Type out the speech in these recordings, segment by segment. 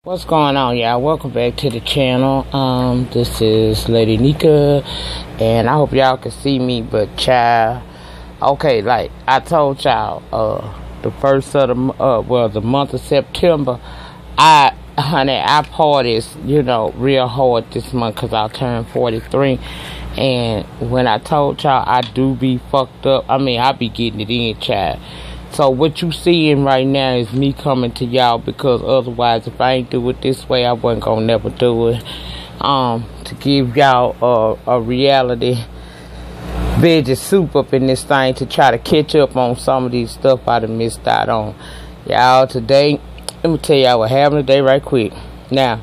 What's going on, y'all? Welcome back to the channel. This is Lady Nika, and I hope y'all can see me, but child, okay, like I told y'all, the first of the month of September, I partied, real hard this month because I turned 43, and when I told y'all I do be fucked up, I be getting it in, child. So what you seeing right now is me coming to y'all, because otherwise if I ain't do it this way, I wasn't gonna never do it. To give y'all a reality veggie soup up in this thing, to try to catch up on some of these stuff I done missed out on. Y'all, today, let me tell y'all what happened today right quick. Now,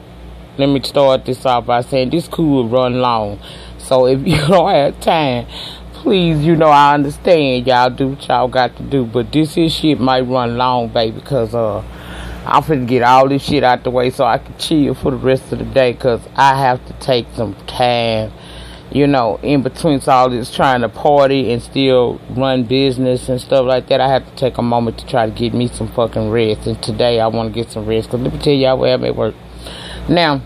let me start this off by saying this could run long. So if you don't have time, please, I understand y'all do what y'all got to do, but this here shit might run long, baby, because I'm finna get all this shit out the way so I can chill for the rest of the day, because I have to take some time, in between all this trying to party and still run business and stuff like that. I have to take a moment to try to get me some fucking rest, and today I want to get some rest, because let me tell y'all what happened at work. Now,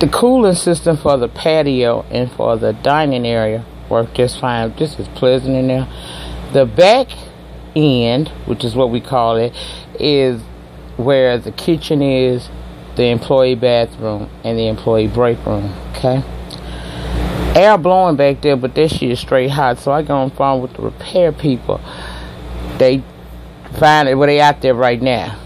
the cooling system for the patio and for the dining area worked just fine. This is pleasant in there. The back end, which is what we call it, is where the kitchen is, the employee bathroom, and the employee break room. Okay? Air blowing back there, but that shit is straight hot. So I go on the phone with the repair people. They find it, they out there right now.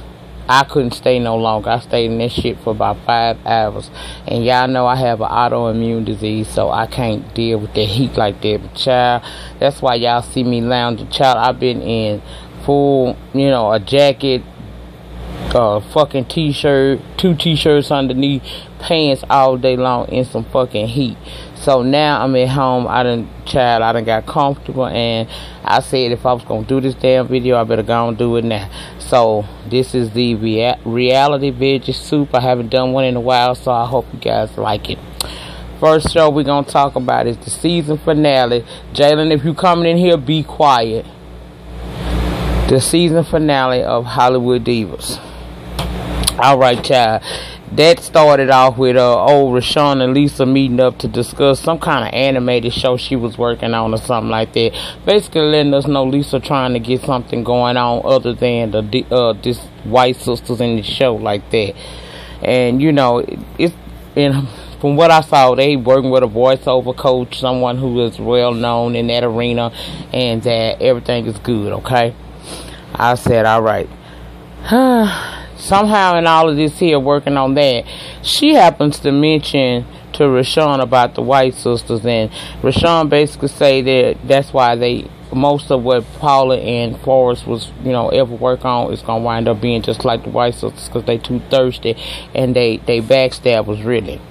I couldn't stay no longer. I stayed in this shit for about 5 hours. And y'all know I have an autoimmune disease, so I can't deal with the heat like that. But child, that's why y'all see me lounging. Child, I've been in full, a jacket, fucking t-shirt, 2 t-shirts underneath, pants all day long in some fucking heat. So now I'm at home. I done got comfortable, and I said if I was gonna do this damn video, I better go and do it now. So this is the reality veggie soup. I haven't done one in a while, so I hope you guys like it. First show we're gonna talk about is the season finale. Jalen, if you coming in here, be quiet. The season finale of Hollywood Divas. All right, child. That started off with old Rashawn and Lisa meeting up to discuss some kind of animated show she was working on or something like that. Basically letting us know Lisa trying to get something going on other than this White Sisters in the show like that. And from what I saw, they working with a voiceover coach, someone who is well known in that arena, and that everything is good. Okay, I said all right. Somehow in all of this here working on that, she happens to mention to Rashawn about the White Sisters, and Rashawn basically say that that's why most of what Paula and Forrest was ever work on is gonna wind up being just like the White Sisters, because they too thirsty and they backstab was really.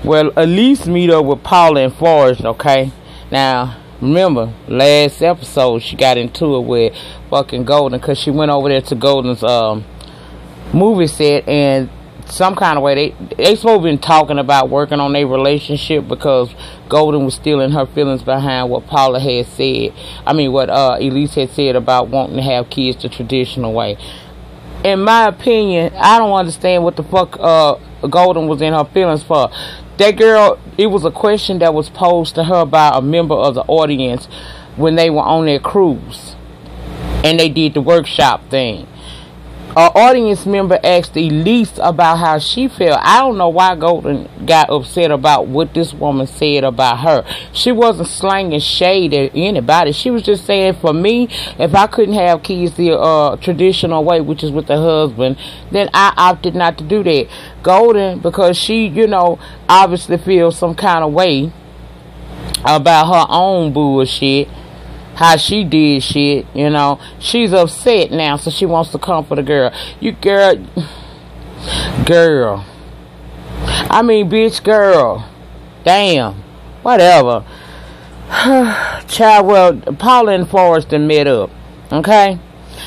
Well, Elise meet up with Paula and Forrest. Okay, now remember last episode she got into it with fucking Golden, because she went over there to Golden's movie set, and some kind of way they supposed to been talking about working on their relationship, because Golden was still in her feelings behind what Paula had said. What Elise had said about wanting to have kids the traditional way. In my opinion, I don't understand what the fuck Golden was in her feelings for. That girl, it was a question that was posed to her by a member of the audience when they were on their cruise and they did the workshop thing. An audience member asked Elise about how she felt. I don't know why Golden got upset about what this woman said about her. She wasn't slanging shade at anybody. She was just saying, for me, if I couldn't have kids the traditional way, which is with the husband, then I opted not to do that. Golden, because she, obviously feels some kind of way about her own bullshit, how she did shit, she's upset now, so she wants to comfort the girl. Girl. Damn. Whatever. Child, well, Paula and Forrest met up, okay?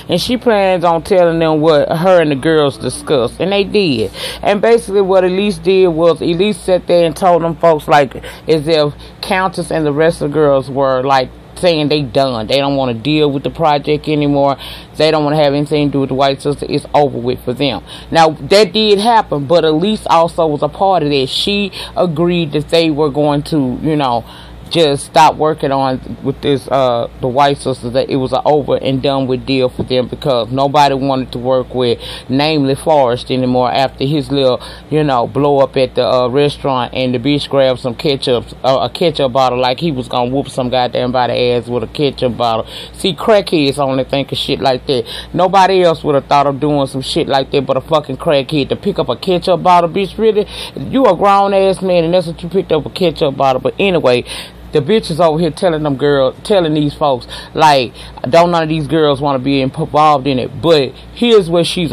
And she plans on telling them what her and the girls discussed, and they did. And basically what Elise did was, Elise sat there and told them folks, like, as if Countess and the rest of the girls were, like, saying they done. They don't want to deal with the project anymore. They don't want to have anything to do with the White Sister. It's over with for them. Now, that did happen, but Elise also was a part of that. She agreed that they were going to, you know, just stop working on with this the White Sisters, that it was an over and done with deal for them, because nobody wanted to work with namely Forrest anymore after his little, you know, blow up at the restaurant, and the bitch grabbed some ketchup, a ketchup bottle, like he was gonna whoop some goddamn body ass with a ketchup bottle. See, crackheads only think of shit like that. Nobody else would have thought of doing some shit like that but a fucking crackhead. To pick up a ketchup bottle, bitch, really? You a grown ass man and that's what you picked up, a ketchup bottle. But anyway, the bitch is over here telling these folks, like, don't none of these girls want to be involved in it. But here's where she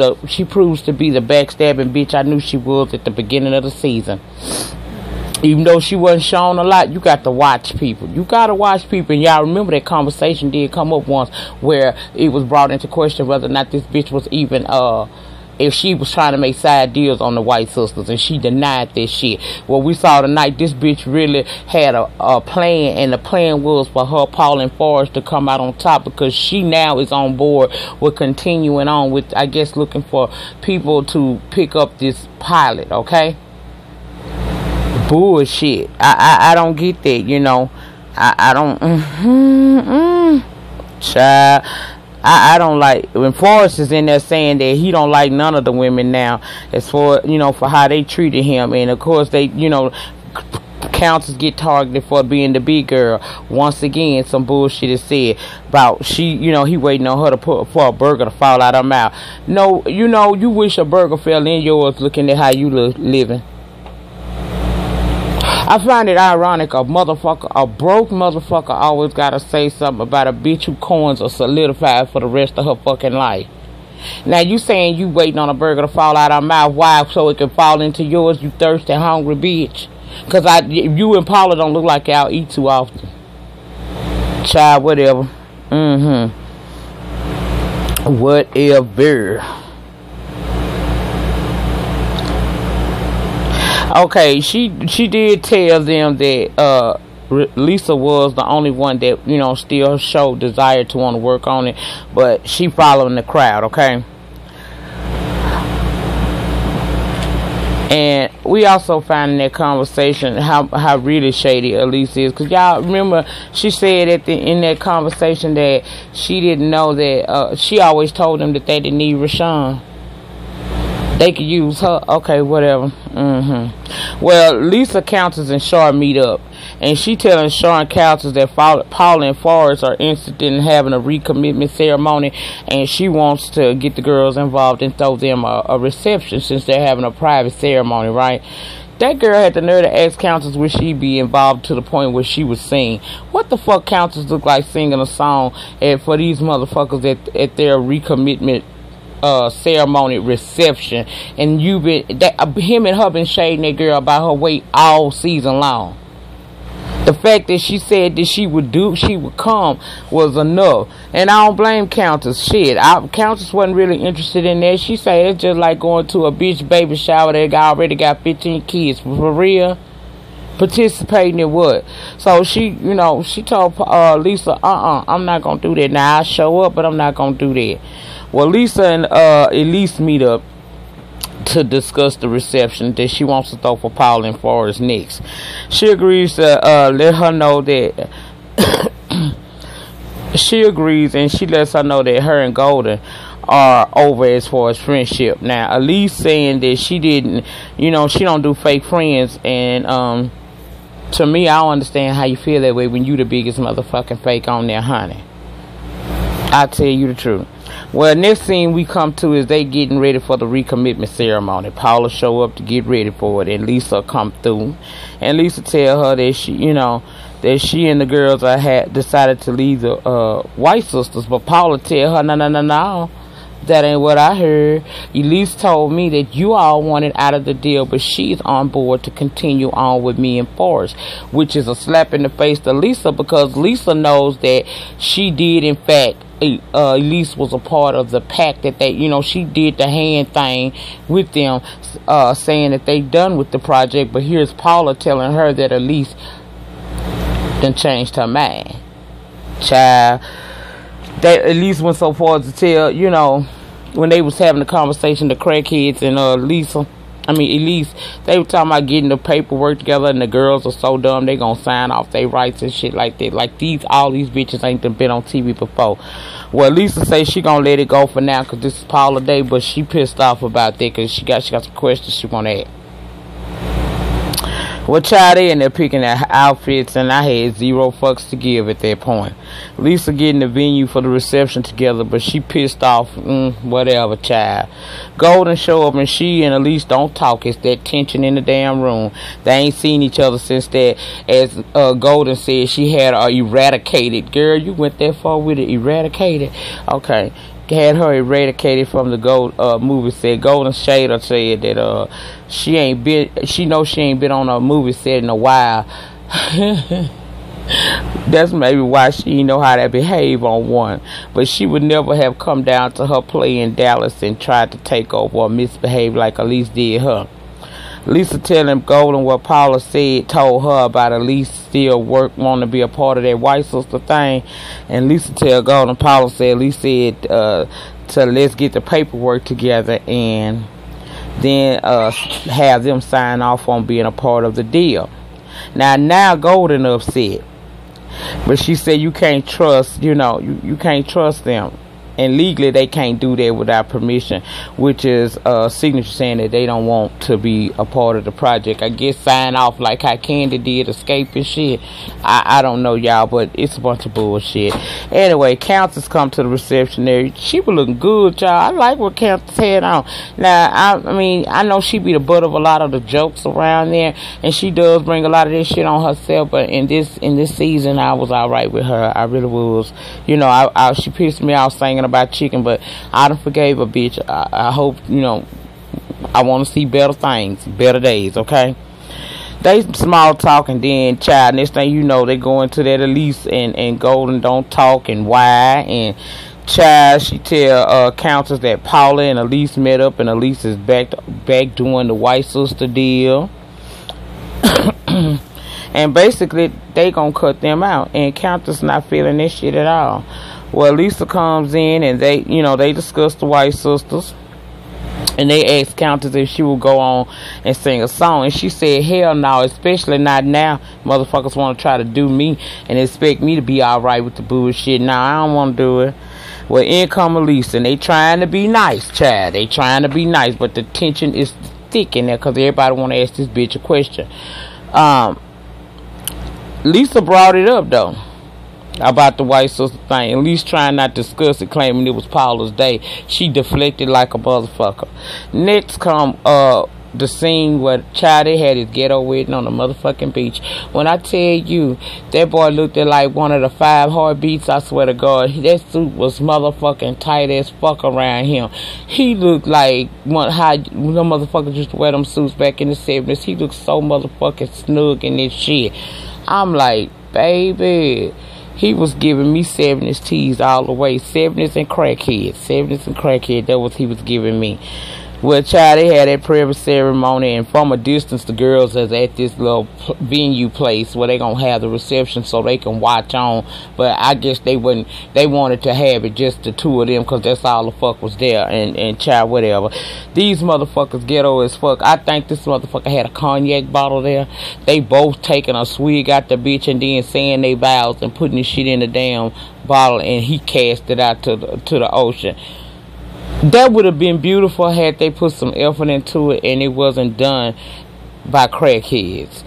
proves to be the backstabbing bitch I knew she was at the beginning of the season. Even though she wasn't shown a lot, you got to watch people. You got to watch people. And y'all remember that conversation did come up once where it was brought into question whether or not this bitch was even, if she was trying to make side deals on the White Sisters, and she denied that shit. Well, we saw tonight this bitch really had a plan, and the plan was for her, Paul, and Forrest to come out on top, because she now is on board with continuing on with, I guess, looking for people to pick up this pilot, okay? Bullshit. I don't get that, you know. I don't, child. I don't like when Forrest is in there saying that he don't like none of the women now, as for, you know, for how they treated him. And of course they, you know, councils get targeted for being the big girl. Once again, some bullshit is said about she, you know, he waiting on her to put for a burger to fall out her mouth. No, you know, you wish a burger fell in yours looking at how you living. I find it ironic a broke motherfucker always gotta say something about a bitch who coins are solidified for the rest of her fucking life. Now you saying you waiting on a burger to fall out of her mouth. Why? So it can fall into yours, you thirsty, hungry bitch. Cause you and Paula don't look like y'all eat too often. Child, whatever. Whatever. Okay, she did tell them that Lisa was the only one that, you know, still showed desire to want to work on it, but she following the crowd, okay? And we also found in that conversation how really shady Elise is, because y'all remember she said in that conversation that she didn't know that she always told them that they didn't need Rashawn. They could use her. Okay, whatever. Well, Lisa Countess and Shar meet up, and she telling Shawn Countess that Paula and Forrest are interested in having a recommitment ceremony, and she wants to get the girls involved and throw them a reception since they're having a private ceremony, right? That girl had the nerve to ask Countess would she be involved to the point where she was singing. What the fuck Countess look like singing a song for these motherfuckers at their recommitment ceremony reception? And you been him and her been shading that girl about her weight all season long. The fact that she said that she would come was enough. And I don't blame Countess. Shit, Countess wasn't really interested in that. She said it's just like going to a bitch baby shower that already got 15 kids. For real? Participating in what? So she, you know, she told Lisa, I'm not gonna do that. Now I show up, but I'm not gonna do that. Well, Lisa and Elise meet up to discuss the reception that she wants to throw for Paul and Forrest next. She agrees to let her know that she agrees, and she lets her know that her and Golden are over as far as friendship. Now, Elise saying that she didn't, you know, she don't do fake friends, and to me, I don't understand how you feel that way when you the biggest motherfucking fake on there, honey. I tell you the truth. Well, next scene we come to is they getting ready for the recommitment ceremony. Paula show up to get ready for it, and Lisa come through. And Lisa tell her that she, you know, that she and the girls had decided to leave the White Sisters. But Paula tell her, no, that ain't what I heard. Elise told me that you all wanted out of the deal, but she's on board to continue on with me and Forrest, which is a slap in the face to Lisa, because Lisa knows that she did, in fact, Elise was a part of the pact that they, you know, she did the hand thing with them, saying that they done with the project. But here's Paula telling her that Elise done changed her mind. Child, they at least went so far as to tell, you know, when they was having the conversation, the crackheads and Elise, they were talking about getting the paperwork together, and the girls are so dumb they gonna sign off their rights and shit like that. Like all these bitches ain't been on TV before. Well, Lisa say she gonna let it go for now because this is Paula Day, but she pissed off about that because she got some questions she wanna ask. Well, child, they in there picking their outfits, and I had zero fucks to give at that point. Lisa getting the venue for the reception together, but she pissed off. Whatever, child. Golden show up, and she and Elise don't talk. It's that tension in the damn room. They ain't seen each other since that. As Golden said, she had her eradicated. Girl, you went that far with it. Eradicated? Okay. Had her eradicated from the gold movie set. Golden Shader said that she knows she ain't been on a movie set in a while. That's maybe why she didn't know how to behave on one. But she would never have come down to her play in Dallas and tried to take over or misbehave like Elise did her. Lisa telling Golden what Paula told her about Elise still wanting to be a part of that white sister thing. And Lisa tell Golden Paula said Elise said to let's get the paperwork together and then have them sign off on being a part of the deal. Now Golden upset. But she said you can't trust, you can't trust them. And legally, they can't do that without permission, which is a signature saying that they don't want to be a part of the project. I guess sign off like how Candy did Escape and shit. I don't know, y'all, but it's a bunch of bullshit. Anyway, Countess come to the reception there. She was looking good, y'all. I like what Countess had on. Now, I know she be the butt of a lot of the jokes around there, and she does bring a lot of this shit on herself, but in this season, I was all right with her. I really was. She pissed me off singing about chicken, but I done forgave a bitch. I hope, I want to see better things, better days, okay? They small talk, and then, child, next thing you know, they go into that Elise and Golden don't talk, and why, and child, she tell Countess that Paula and Elise met up, and Elise is back doing the white sister deal. And basically, they gonna cut them out, and Countess not feeling this shit at all. Well, Lisa comes in and they discuss the white sisters, and they asked Countess if she would go on and sing a song, and she said, hell no, especially not now. Motherfuckers want to try to do me and expect me to be all right with the bullshit. Nah, I don't want to do it. Well, in come Lisa, and they trying to be nice, child. They trying to be nice, but the tension is thick in there because everybody want to ask this bitch a question. Lisa brought it up though about the white sister thing, at least trying not to discuss it, claiming it was Paula's day. She deflected like a motherfucker. Next come the scene where child, they had his ghetto wedding on the motherfucking beach. When I tell you that boy looked at like one of the 5 heartbeats, I swear to God, that suit was motherfucking tight as fuck around him. He looked like how the motherfuckers used to wear them suits back in the 70s. He looked so motherfucking snug in this shit. I'm like, baby, he was giving me 70s teas all the way. 70s and crackhead. 70s and crackhead. That was he was giving me. Well, child, they had that prayer ceremony, and from a distance, the girls is at this little venue place where they gonna have the reception so they can watch on. But I guess they wanted to have it just the two of them because that's all the fuck was there. And child, whatever. These motherfuckers ghetto as fuck. I think this motherfucker had a cognac bottle there. They both taking a swig out the bitch and then saying they vows and putting this shit in the damn bottle, and he cast it out to the ocean. That would have been beautiful had they put some effort into it and it wasn't done by crackheads.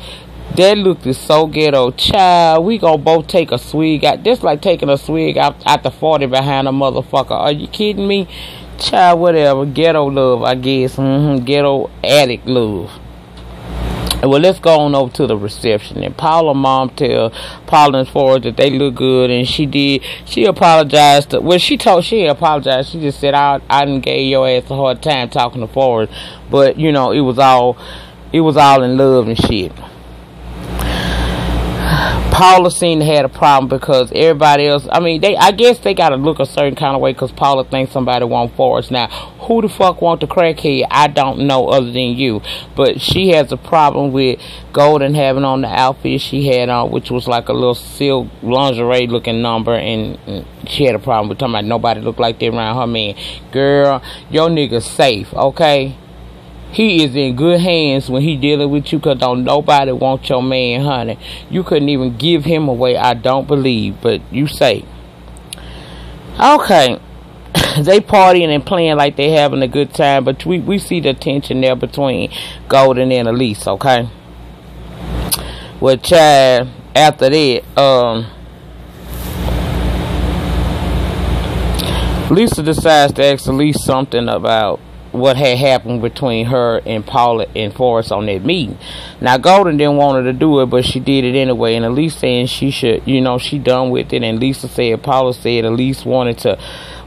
That looked so ghetto. Child, we gonna both take a swig out. That's like taking a swig out the 40 behind a motherfucker. Are you kidding me? Child, whatever. Ghetto love, I guess. Ghetto addict love. Well, let's go on over to the reception. And Paula's mom tell Paula and Forrest that they look good, and she apologized. She apologized. She just said, I didn't gave your ass a hard time talking to Forrest, but it was all in love and shit. Paula seemed to have a problem because everybody else, I mean, I guess they gotta look a certain kind of way because Paula thinks somebody want Forrest. Now, who the fuck want the crackhead? I don't know other than you. But she has a problem with Golden having on the outfit she had on, which was like a little silk lingerie looking number, and she had a problem with talking about nobody looked like that around her man. Girl, your nigga's safe, okay? He is in good hands when he dealing with you, because don't nobody want your man, honey. You couldn't even give him away, I don't believe, but you say. Okay. They partying and playing like they having a good time, but we see the tension there between Golden and Elise, okay? Well, child, after that, Lisa decides to ask Elise something about what had happened between her and Paula and Forrest on that meeting. Now, Golden didn't want her to do it, but she did it anyway. And Elise saying she should, she done with it. And Lisa said, Paula said Elise wanted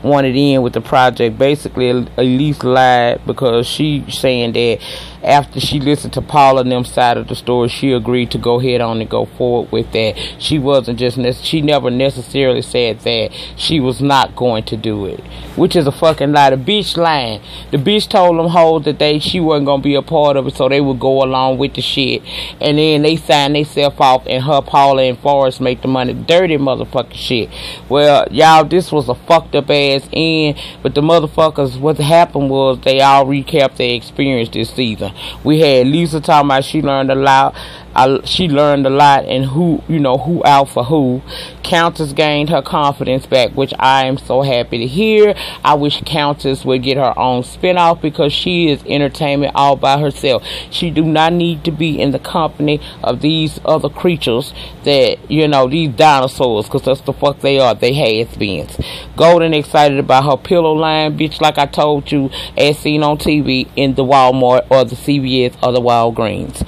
in with the project. Basically, Elise lied because she saying that after she listened to Paula and them side of the story, she agreed to go ahead on and go forward with that. She wasn't she never necessarily said that she was not going to do it, which is a fucking lie. The bitch lying. The bitch told them hoes that she wasn't gonna be a part of it, so they would go along with the shit, and then they signed themselves off, and her, Paula, and Forrest make the money. Dirty motherfucking shit. Well, y'all, this was a fucked up ass end, but the motherfuckers, what happened was they all recapped their experience this season. We had Lisa talking about she learned a lot. And who out for who. Countess gained her confidence back, which I am so happy to hear. I wish Countess would get her own spinoff because she is entertainment all by herself. She do not need to be in the company of these other creatures that, these dinosaurs, because that's the fuck they are. They has-beens. Golden excited about her pillow line, bitch, like I told you, as seen on TV in the Walmart or the CVS or the Walgreens.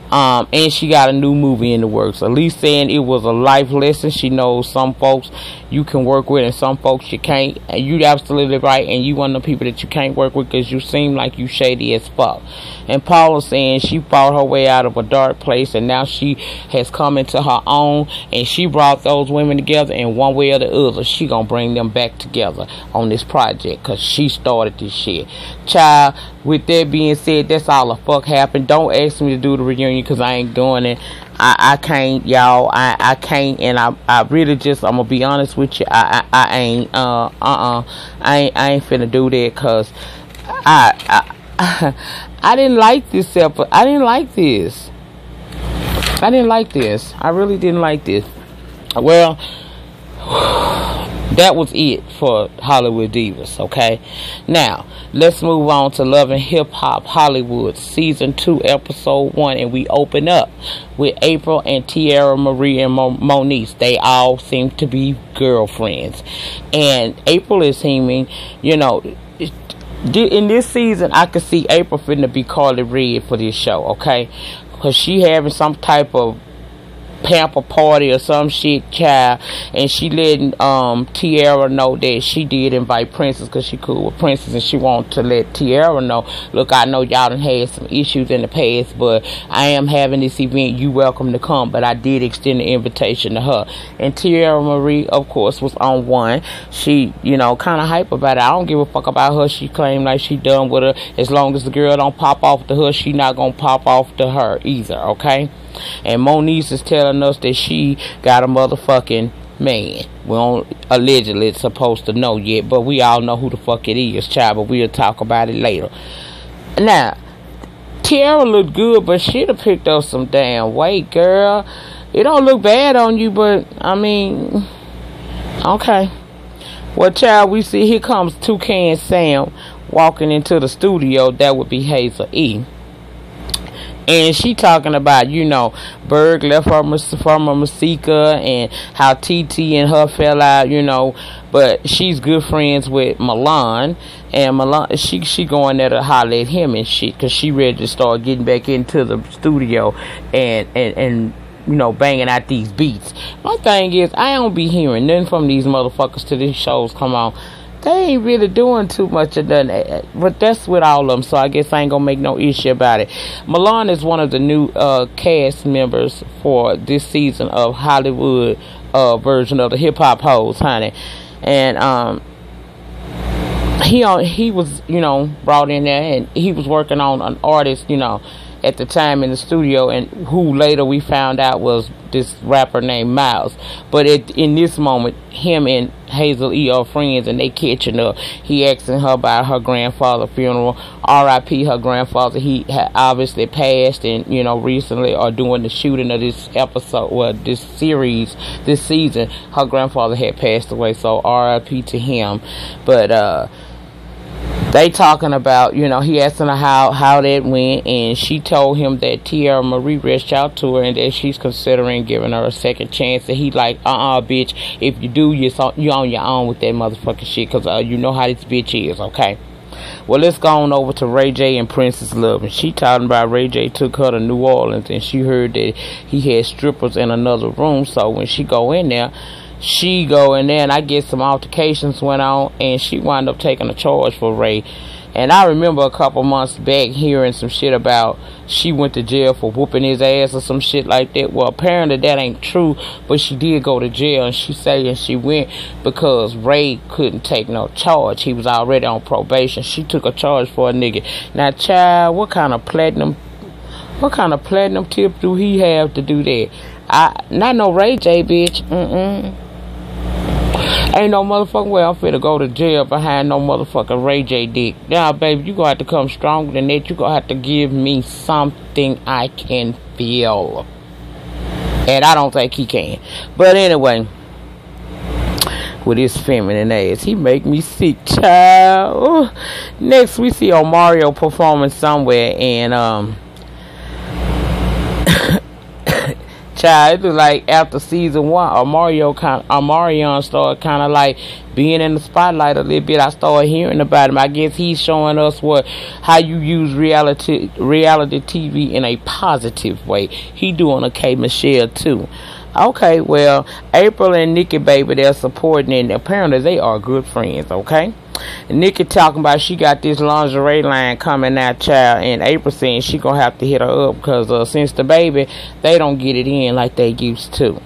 And she got a new movie in the works. Elise saying it was a life lesson. She knows some folks you can work with and some folks you can't. And you absolutely right. And you one of the people that you can't work with because you seem like you shady as fuck. And Paula saying she fought her way out of a dark place and now she has come into her own. And she brought those women together, and one way or the other, she gonna bring them back together on this project because she started this shit. Child, with that being said, that's all the fuck happened. Don't ask me to do the reunion because I ain't doing it. I can't, y'all. I can't, and I really just, I'm gonna be honest with you. I ain't I ain't finna do that because I didn't like this episode. I didn't like this. I really didn't like this. Well, that was it for Hollywood Divas, okay? Now, let's move on to Love and Hip Hop Hollywood Season 2, Episode 1, and we open up with April and Tierra Marie and Moniece. They all seem to be girlfriends. And April is seeming, in this season, I could see April finna be Carly Red for this show, okay? Because she having some type of pamper party or some shit, child, and she letting Tierra know that she did invite Princess because she cool with Princess, and she wanted to let Tierra know, look, I know y'all done had some issues in the past, but I am having this event, you welcome to come, but I did extend the invitation to her. And Tierra Marie, of course, was on one. She, kind of hype about it. I don't give a fuck about her. She claimed like she done with her. As long as the girl don't pop off to her, she not gonna pop off to her either, okay? And Moniece is telling us that she got a motherfucking man. We don't allegedly supposed to know yet, but we all know who the fuck it is, child, but we'll talk about it later. Now, Tierra looked good, but she'd have picked up some damn weight, girl. It don't look bad on you, but, I mean, okay. Well, child, we see here comes Toucan Sam walking into the studio. That would be Hazel E. And she talking about, Berg left her from Masika and how TT and her fell out, but she's good friends with Milan. And Milan, she going there to holler at him and shit because she ready to start getting back into the studio and banging out these beats. My thing is, I don't be hearing nothing from these motherfuckers till these shows come on. they ain't really doing too much of that. But that's with all of them, so I guess I ain't gonna make no issue about it. Milan is one of the new cast members for this season of Hollywood version of the Hip Hop Hoes, honey. And he was, you know, brought in there, and he was working on an artist, you know, at the time in the studio, and who later we found out was this rapper named Miles. But in this moment, him and Hazel E are friends, and they catching up. He asking her about her grandfather's funeral. R.I.P. her grandfather. He had obviously passed, and you know, recently, or during the shooting of this episode, well, this series, this season, her grandfather had passed away. So R.I.P. to him. But they talking about, you know, he asking her how that went, and she told him that Tierra Marie reached out to her and that she's considering giving her a second chance. And he like, bitch, if you do, you're on your own with that motherfucking shit, because you know how this bitch is, okay? Well, let's go on over to Ray J and Princess Love. And she talking about Ray J took her to New Orleans, and she heard that he had strippers in another room. So when she go in there, and I guess some altercations went on, and she wound up taking a charge for Ray. And I remember a couple months back hearing some shit about she went to jail for whooping his ass or some shit like that. Well, apparently that ain't true, but she did go to jail, and she saying she went because Ray couldn't take no charge. He was already on probation. She took a charge for a nigga. Now, child, what kind of platinum tip do he have to do that? Not no Ray J, bitch. Ain't no motherfucking way I'm finna go to jail behind no motherfucking Ray J dick. Now, baby, you gonna have to come stronger than that. You gonna have to give me something I can feel. And I don't think he can. But anyway, with his feminine ass, he make me sick, child. Next, we see Omarion performing somewhere, and child, it was like after season 1, Omarion started kind of like being in the spotlight a little bit. I started hearing about him. I guess he's showing us how you use reality TV in a positive way. He doing a K Michelle too. Okay, well, April and Nikki Baby, they're supporting, and apparently they are good friends, okay? And Nikki talking about she got this lingerie line coming out, child, and April saying she gonna have to hit her up because since the baby, they don't get it in like they used to.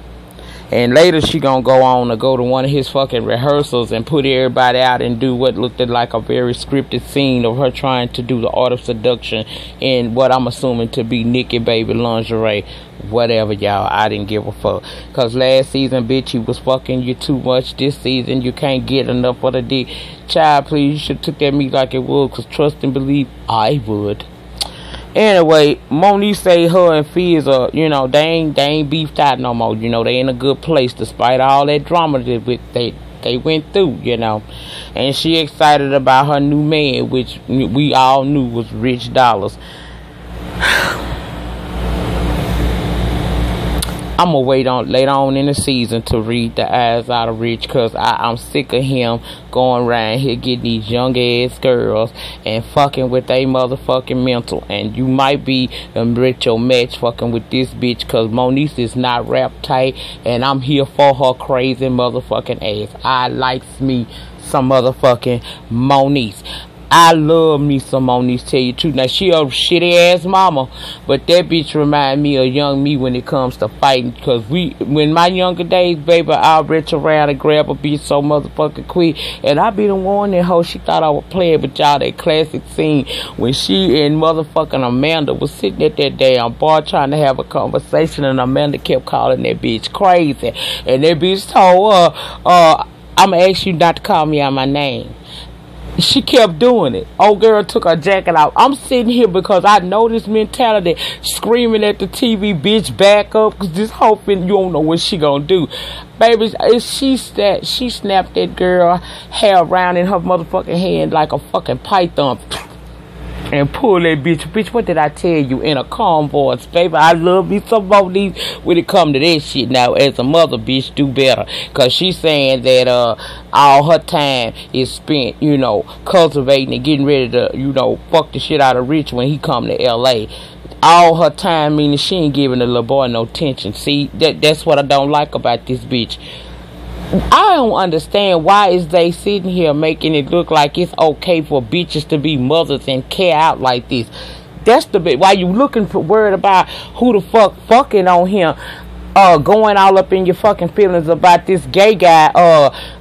And later she gonna go on to go to one of his fucking rehearsals and put everybody out and do what looked like a very scripted scene of her trying to do the art of seduction in what I'm assuming to be Nikki Baby lingerie. Whatever, y'all. I didn't give a fuck. Because last season, bitch, he was fucking you too much. This season, you can't get enough of the dick. Child, please, you should have took that meat like it was. Because trust and believe, I would. Anyway, Monique say her and Fizz are, you know, they ain't beefed out no more. You know, they in a good place despite all that drama that they went through, you know. And she excited about her new man, which we all knew was Rich Dollars. I'm going to wait on later on in the season to read the eyes out of Rich, because I'm sick of him going around here getting these young ass girls and fucking with they motherfucking mental. And you might be Rich your match fucking with this bitch, because Monique is not rap tight, and I'm here for her crazy motherfucking ass. I likes me some motherfucking Monique. I love me some Monique, tell you the truth. Now, she a shitty ass mama, but that bitch remind me of young me when it comes to fighting. Because when my younger days, baby, I'll reach around and grab a bitch so motherfucking quick. And I be the one that hoe, she thought I was playing, but y'all, that classic scene when she and motherfucking Amanda was sitting at that damn bar trying to have a conversation, and Amanda kept calling that bitch crazy. And that bitch told her, I'm going to ask you not to call me out my name. She kept doing it. Old girl took her jacket out. I'm sitting here because I know this mentality, screaming at the TV, bitch, back up, because this whole thing, you don't know what she gonna do. Baby, she snapped that girl hair around in her motherfucking hand like a fucking python and pull that bitch. Bitch, what did I tell you? In a calm voice, baby. I love me some more these when it come to that shit. Now, as a mother, bitch, do better. Because she's saying that all her time is spent, you know, cultivating and getting ready to, you know, fuck the shit out of Rich when he come to L.A. All her time, meaning she ain't giving the little boy no attention. See, that's what I don't like about this bitch. I don't understand why is they sitting here making it look like it's okay for bitches to be mothers and care out like this. That's the bit. Why you looking for worried about who the fuck fucking on him, going all up in your fucking feelings about this gay guy,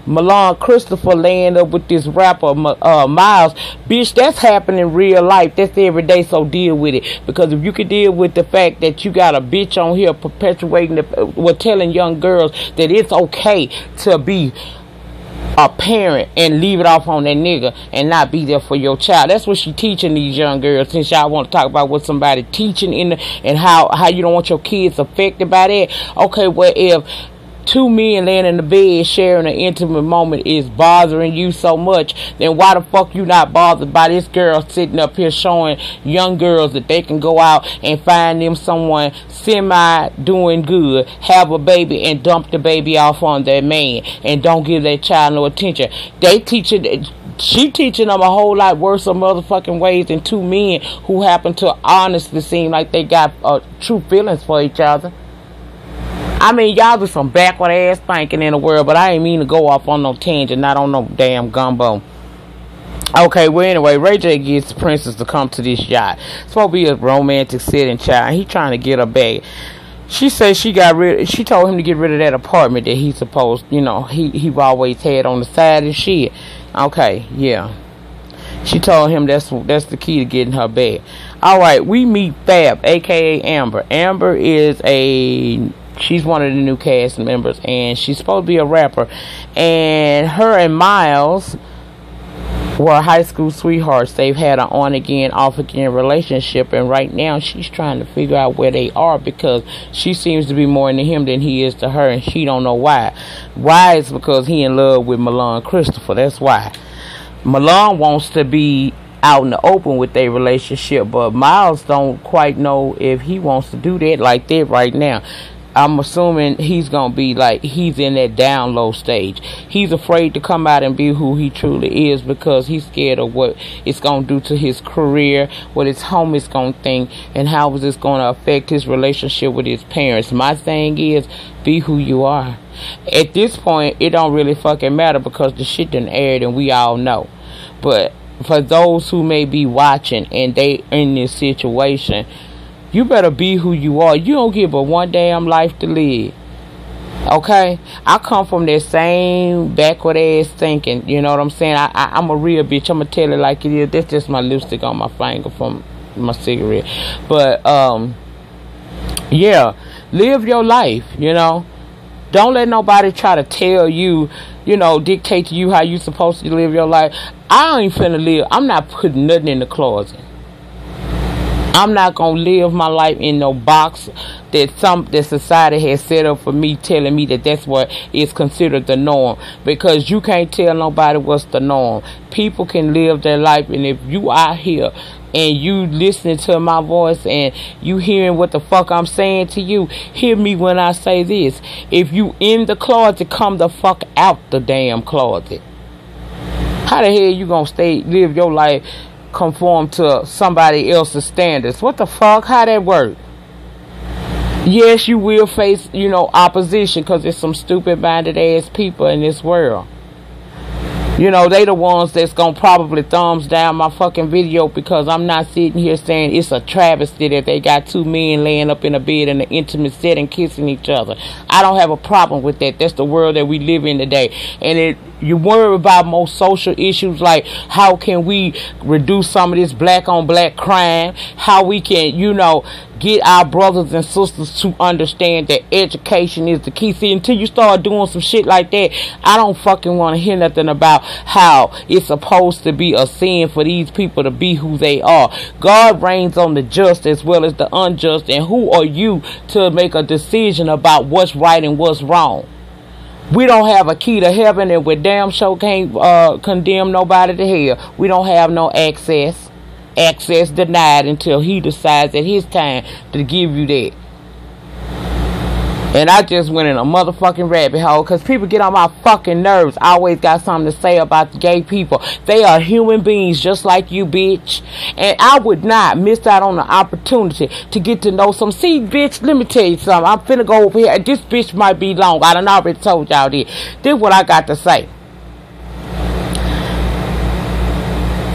Milan Christopher laying up with this rapper, Miles. Bitch, that's happening in real life. That's every day, so deal with it. Because if you can deal with the fact that you got a bitch on here perpetuating, telling young girls that it's okay to be a parent and leave it off on that nigga and not be there for your child. That's what she teaching these young girls. Since y'all want to talk about what somebody teaching and how you don't want your kids affected by that. Okay, well, if two men laying in the bed sharing an intimate moment is bothering you so much, then why the fuck you not bothered by this girl sitting up here showing young girls that they can go out and find them someone semi doing good, have a baby, and dump the baby off on their man and don't give that child no attention? She teaching them a whole lot worse of motherfucking ways than two men who happen to honestly seem like they got true feelings for each other. I mean, y'all be some backward ass thinking in the world, but I ain't mean to go off on no tangent, not on no damn gumbo. Okay, well, anyway, Ray J gets the princess to come to this yacht. It's supposed to be a romantic setting, child. He trying to get her back. She says she told him to get rid of that apartment that he supposed, he always had on the side and shit. Okay, yeah. She told him that's the key to getting her back. Alright, we meet Fab, aka Amber. Amber is she's one of the new cast members, and she's supposed to be a rapper. And her and Miles were high school sweethearts. They've had an on-again, off-again relationship, and right now she's trying to figure out where they are because she seems to be more into him than he is to her, and she don't know why. Why is because he in love with Milan Christopher. That's why. Milan wants to be out in the open with their relationship, but Miles don't quite know if he wants to do that like that right now. I'm assuming he's gonna be like he's in that down low stage. He's afraid to come out and be who he truly is because he's scared of what it's gonna do to his career, what his home is gonna think, and how is this gonna affect his relationship with his parents. My thing is, be who you are. At this point, it don't really fucking matter because the shit done aired and we all know. But for those who may be watching and they in this situation, you better be who you are. You don't give but one damn life to live. Okay? I come from that same backward ass thinking. You know what I'm saying? I'm a real bitch. I'm going to tell it like it is. That's just my lipstick on my finger from my cigarette. But, yeah. Live your life, Don't let nobody try to tell you, dictate to you how you supposed to live your life. I ain't finna live. I'm not putting nothing in the closet. I'm not gonna live my life in no box that society has set up for me, telling me that that's what is considered the norm. Because you can't tell nobody what's the norm. People can live their life, and if you out here and you listening to my voice and you hearing what the fuck I'm saying to you, hear me when I say this. If you in the closet, come the fuck out the damn closet. How the hell you gonna live your life conform to somebody else's standards? What the fuck? How that work? Yes, you will face, opposition because there's some stupid minded ass people in this world. They the ones that's gonna probably thumbs down my fucking video because I'm not sitting here saying it's a travesty that they got two men laying up in a bed in an intimate setting kissing each other. I don't have a problem with that. That's the world that we live in today. And you worry about most social issues like how can we reduce some of this black on black crime, how we can, get our brothers and sisters to understand that education is the key. See, until you start doing some shit like that, I don't fucking want to hear nothing about how it's supposed to be a sin for these people to be who they are. God reigns on the just as well as the unjust, and who are you to make a decision about what's right and what's wrong? We don't have a key to heaven, and we damn sure can't condemn nobody to hell. We don't have no access. Access denied until he decides at his time to give you that. And I just went in a motherfucking rabbit hole because people get on my fucking nerves. I always got something to say about the gay people. They are human beings just like you, bitch. And I would not miss out on the opportunity to get to know some. See, bitch, let me tell you something. I'm finna go over here. This bitch might be long. I done already told y'all this. This is what I got to say.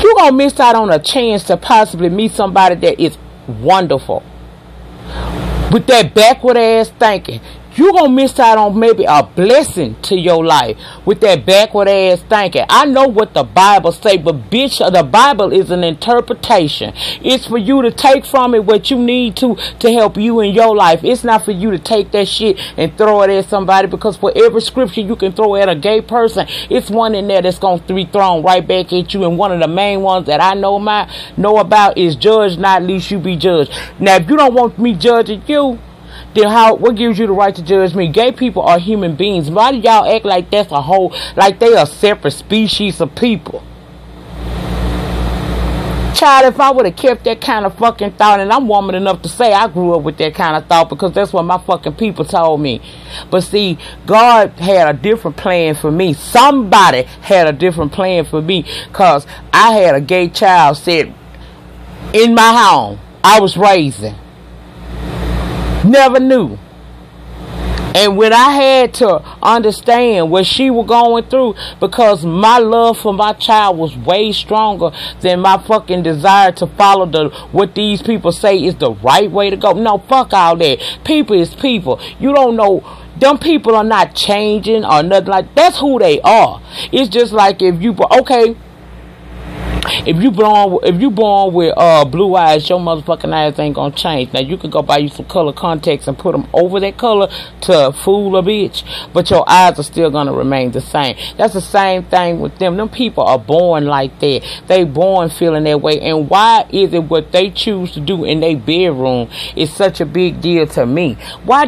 You gonna miss out on a chance to possibly meet somebody that is wonderful. With that backward ass thinking, you gonna miss out on maybe a blessing to your life with that backward ass thinking. I know what the Bible say, but bitch, the Bible is an interpretation. It's for you to take from it what you need to help you in your life. It's not for you to take that shit and throw it at somebody, because for every scripture you can throw at a gay person, it's one in there that's gonna be thrown right back at you. And one of the main ones that I know about is judge not, lest you be judged. Now, if you don't want me judging you, then what gives you the right to judge me? Gay people are human beings. Why do y'all act like that's like they are separate species of people? Child, if I would have kept that kind of fucking thought, and I'm woman enough to say I grew up with that kind of thought, because that's what my fucking people told me. But see, God had a different plan for me. Somebody had a different plan for me, because I had a gay child sit in my home I was raising. Never knew. And when I had to understand what she was going through, because my love for my child was way stronger than my fucking desire to follow what these people say is the right way to go. No, fuck all that. People is people. You don't know. Them people are not changing or nothing like. That's who they are. It's just like if you born with blue eyes, your motherfucking eyes ain't gonna change. Now you can go buy you some color contacts and put them over that color to fool a bitch, but your eyes are still gonna remain the same. That's the same thing with them. Them people are born like that. They born feeling that way. And why is it what they choose to do in their bedroom is such a big deal to me? Why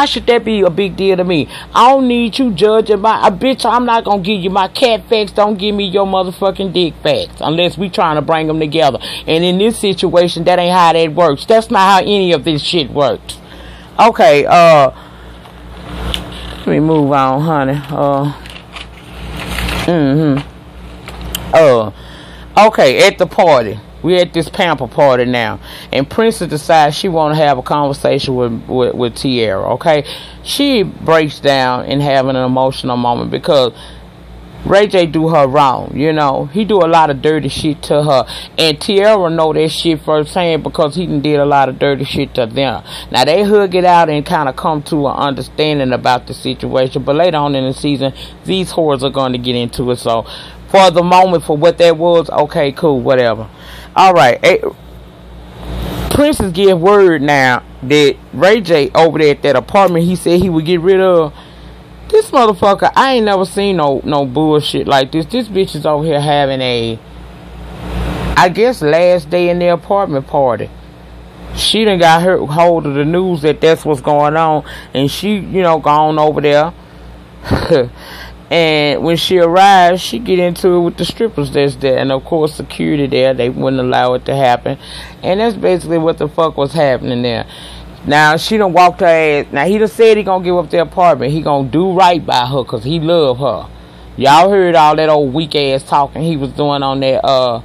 should that be a big deal to me? I don't need you judging my bitch. I'm not gonna give you my cat facts. Don't give me your motherfucking dick facts unless we trying to bring them together. And in this situation, that ain't how that works. That's not how any of this shit works. Okay, let me move on, honey. Okay, at the party. We're at this pamper party now, and Princess decides she want to have a conversation with Tierra. Okay, she breaks down and having an emotional moment because Ray J do her wrong, you know. He do a lot of dirty shit to her. And Tierra know that shit firsthand because he did a lot of dirty shit to them. Now, they hug it out and kind of come to an understanding about the situation. But later on in the season, these whores are going to get into it. So, for the moment, for what that was, okay, cool, whatever. Alright. Princess give word now that Ray J over there at that apartment he said he would get rid of. This motherfucker, I ain't never seen no bullshit like this. This bitch is over here having I guess last day in the apartment party. She done got hold of the news that that's what's going on. And she, you know, gone over there. And when she arrived, she get into it with the strippers that's there. And of course, security there, they wouldn't allow it to happen. And that's basically what the fuck was happening there. Now, she done walked her ass. Now, he done said he gonna give up the apartment. He gonna do right by her because he love her. Y'all heard all that old weak ass talking he was doing on that,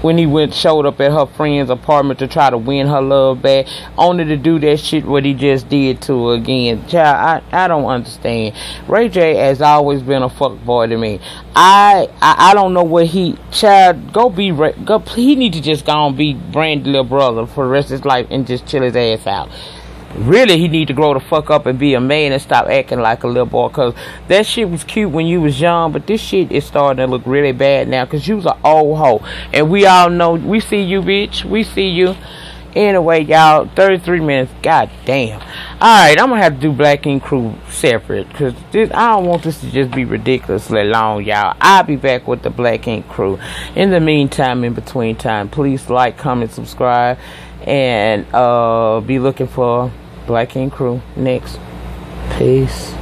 when he showed up at her friend's apartment to try to win her love back. Only to do that shit what he just did to her again. Child, I don't understand. Ray J has always been a fuck boy to me. I don't know what he... Child, he need to just go and be Brandy's little brother for the rest of his life and just chill his ass out. Really, he need to grow the fuck up and be a man and stop acting like a little boy. Because that shit was cute when you was young. But this shit is starting to look really bad now. Because you was an old hoe. And we all know. We see you, bitch. We see you. Anyway, y'all. 33 minutes. God damn. Alright, I'm going to have to do Black Ink Crew separate. Because I don't want this to just be ridiculously long, y'all. I'll be back with the Black Ink Crew. In the meantime, in between time, please like, comment, subscribe. And be looking for Black Ink Crew next. Peace.